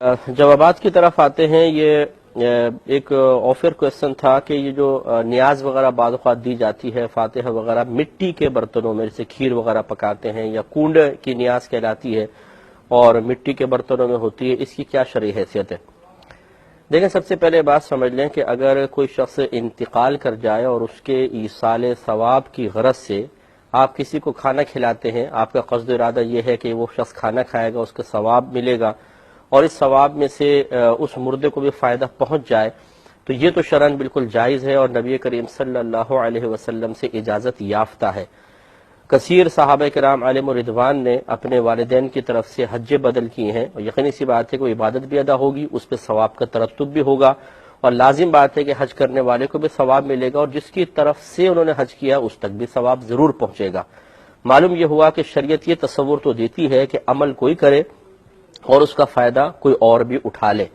جوابات کی طرف آتے ہیں۔ یہ ایک آفر کویسچن تھا کہ یہ جو نیاز وغیرہ بعض اوقات دی جاتی ہے، فاتحہ وغیرہ مٹی کے برتنوں میں، جیسے کھیر وغیرہ پکاتے ہیں یا کنڈ کی نیاز کہلاتی ہے اور مٹی کے برتنوں میں ہوتی ہے، اس کی کیا شرعی حیثیت ہے؟ دیکھیں، سب سے پہلے بات سمجھ لیں کہ اگر کوئی شخص انتقال کر جائے اور اس کے ایصال ثواب کی غرض سے آپ کسی کو کھانا کھلاتے ہیں، آپ کا قصد ارادہ یہ ہے کہ وہ شخص کھانا کھائے گا، اس کا ثواب ملے گا اور اس ثواب میں سے اس مردے کو بھی فائدہ پہنچ جائے، تو یہ تو شرعاً بالکل جائز ہے اور نبی کریم صلی اللہ علیہ وسلم سے اجازت یافتہ ہے۔ کثیر صحابہ کرام علیہم رضوان نے اپنے والدین کی طرف سے حج بدل کیے ہیں، اور یقینی سی بات ہے کہ وہ عبادت بھی ادا ہوگی، اس پہ ثواب کا ترتب بھی ہوگا، اور لازم بات ہے کہ حج کرنے والے کو بھی ثواب ملے گا، اور جس کی طرف سے انہوں نے حج کیا اس تک بھی ثواب ضرور پہنچے گا۔ معلوم یہ ہوا کہ شریعت یہ تصور تو دیتی ہے کہ عمل کوئی کرے اور اس کا فائدہ کوئی اور بھی اٹھا لے۔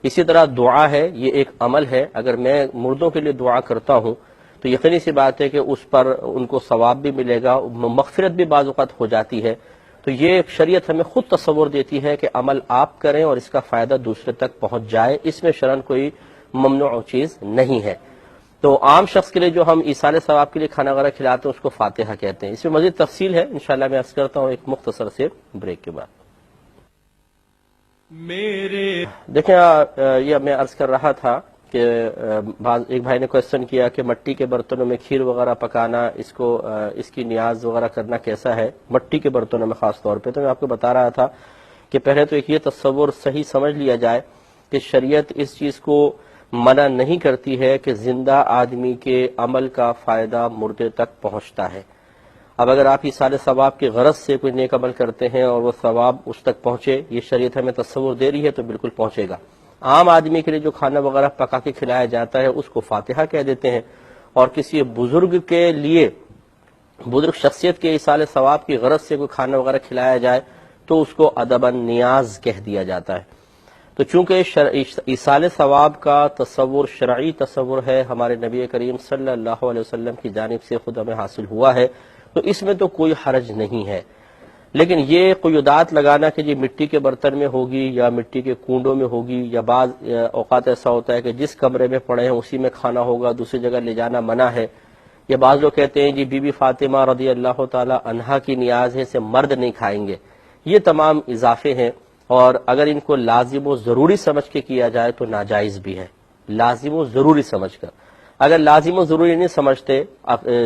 اسی طرح دعا ہے، یہ ایک عمل ہے، اگر میں مردوں کے لیے دعا کرتا ہوں تو یقینی سی بات ہے کہ اس پر ان کو ثواب بھی ملے گا، مغفرت بھی بعض اوقات ہو جاتی ہے۔ تو یہ شریعت ہمیں خود تصور دیتی ہے کہ عمل آپ کریں اور اس کا فائدہ دوسرے تک پہنچ جائے، اس میں شرعاً کوئی ممنوع چیز نہیں ہے۔ تو عام شخص کے لیے جو ہم ایصال ثواب کے لیے کھانا وغیرہ کھلاتے ہیں اس کو فاتحہ کہتے ہیں۔ اس میں مزید تفصیل ہے، انشاءاللہ میں عرض کرتا ہوں ایک مختصر سے بریک کے بعد۔ دیکھیں، یہ میں عرض کر رہا تھا کہ ایک بھائی نے کویسچن کیا کہ مٹی کے برتنوں میں کھیر وغیرہ پکانا، اس کی نیاز وغیرہ کرنا کیسا ہے مٹی کے برتنوں میں خاص طور پہ۔ تو میں آپ کو بتا رہا تھا کہ پہلے تو ایک یہ تصور صحیح سمجھ لیا جائے کہ شریعت اس چیز کو منع نہیں کرتی ہے کہ زندہ آدمی کے عمل کا فائدہ مردے تک پہنچتا ہے۔ اب اگر آپ ایصال ثواب کی غرض سے کوئی نیک عمل کرتے ہیں اور وہ ثواب اس تک پہنچے، یہ شریعت ہمیں تصور دے رہی ہے، تو بالکل پہنچے گا۔ عام آدمی کے لیے جو کھانا وغیرہ پکا کے کھلایا جاتا ہے اس کو فاتحہ کہہ دیتے ہیں، اور کسی بزرگ کے لیے، بزرگ شخصیت کے ایصال ثواب کی غرض سے کوئی کھانا وغیرہ کھلایا جائے تو اس کو ادباً نیاز کہہ دیا جاتا ہے۔ تو چونکہ ایصال ثواب کا تصور شرعی تصور ہے، ہمارے نبی کریم صلی اللہ علیہ وسلم کی جانب سے خود ہمیں حاصل ہوا ہے، تو اس میں تو کوئی حرج نہیں ہے۔ لیکن یہ قیودات لگانا کہ یہ مٹی کے برتن میں ہوگی یا مٹی کے کنڈوں میں ہوگی، یا بعض اوقات ایسا ہوتا ہے کہ جس کمرے میں پڑے ہیں اسی میں کھانا ہوگا، دوسری جگہ لے جانا منع ہے، یا بعض لوگ کہتے ہیں جی بی بی فاطمہ رضی اللہ تعالی عنہا کی نیاز ہے، اسے مرد نہیں کھائیں گے۔ یہ تمام اضافے ہیں، اور اگر ان کو لازم و ضروری سمجھ کے کیا جائے تو ناجائز بھی ہے، لازم و ضروری سمجھ کر۔ اگر لازم و ضروری نہیں سمجھتے،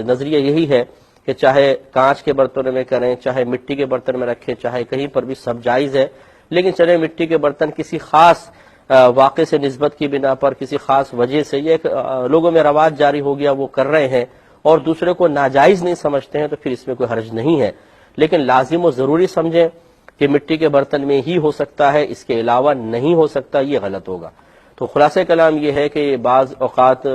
نظریہ یہی ہے کہ چاہے کانچ کے برتنوں میں کریں، چاہے مٹی کے برتن میں رکھیں، چاہے کہیں پر بھی سب جائز ہے، لیکن چلے مٹی کے برتن کسی خاص واقعے سے نسبت کی بنا پر، کسی خاص وجہ سے یہ ایک لوگوں میں رواج جاری ہو گیا، وہ کر رہے ہیں اور دوسرے کو ناجائز نہیں سمجھتے ہیں، تو پھر اس میں کوئی حرج نہیں ہے۔ لیکن لازم و ضروری سمجھیں کہ مٹی کے برتن میں ہی ہو سکتا ہے، اس کے علاوہ نہیں ہو سکتا، یہ غلط ہوگا۔ تو خلاصہ کلام یہ ہے کہ بعض اوقات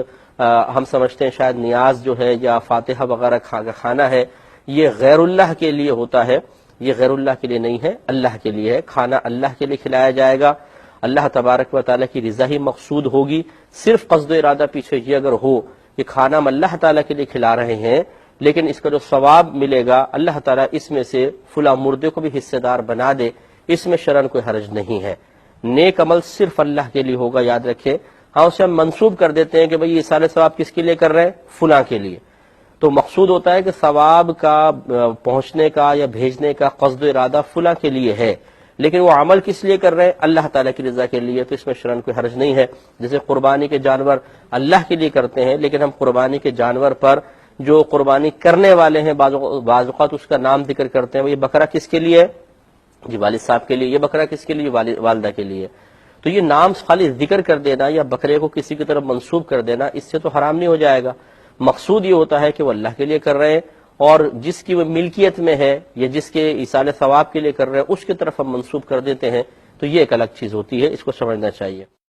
ہم سمجھتے ہیں شاید نیاز جو ہے یا فاتحہ وغیرہ کھانا ہے یہ غیر اللہ کے لیے ہوتا ہے، یہ غیر اللہ کے لیے نہیں ہے، اللہ کے لیے ہے۔ کھانا اللہ کے لیے کھلایا جائے گا، اللہ تبارک و تعالیٰ کی رضا ہی مقصود ہوگی۔ صرف قصد و ارادہ پیچھے یہ اگر ہو کہ کھانا ہم اللہ تعالیٰ کے لیے کھلا رہے ہیں، لیکن اس کا جو ثواب ملے گا اللہ تعالیٰ اس میں سے فلاں مردے کو بھی حصے دار بنا دے، اس میں شرعاً کوئی حرج نہیں ہے۔ نیک عمل صرف اللہ کے لیے ہوگا، یاد رکھیں۔ ہاں، اسے ہم منسوب کر دیتے ہیں کہ بھئی یہ ایصال ثواب کس کے لیے کر رہے ہیں؟ فلاں کے لیے۔ تو مقصود ہوتا ہے کہ ثواب کا پہنچنے کا یا بھیجنے کا قصد و ارادہ فلاں کے لیے ہے، لیکن وہ عمل کس لیے کر رہے ہیں؟ اللہ تعالیٰ کی رضا کے لیے، تو اس میں شرعاً کوئی حرج نہیں ہے۔ جیسے قربانی کے جانور اللہ کے لیے کرتے ہیں، لیکن ہم قربانی کے جانور پر جو قربانی کرنے والے ہیں بعض اوقات اس کا نام ذکر کرتے ہیں، وہ یہ بکرا کس کے لیے ہے؟ جی والد صاحب کے لیے۔ یہ بکرا کس کے لیے؟ والدہ کے لیے۔ تو یہ نام خالی ذکر کر دینا یا بکرے کو کسی کی طرف منسوب کر دینا، اس سے تو حرام نہیں ہو جائے گا۔ مقصود یہ ہوتا ہے کہ وہ اللہ کے لیے کر رہے ہیں، اور جس کی وہ ملکیت میں ہے یا جس کے ایصال ثواب کے لیے کر رہے ہیں اس کی طرف ہم منسوب کر دیتے ہیں، تو یہ ایک الگ چیز ہوتی ہے، اس کو سمجھنا چاہیے۔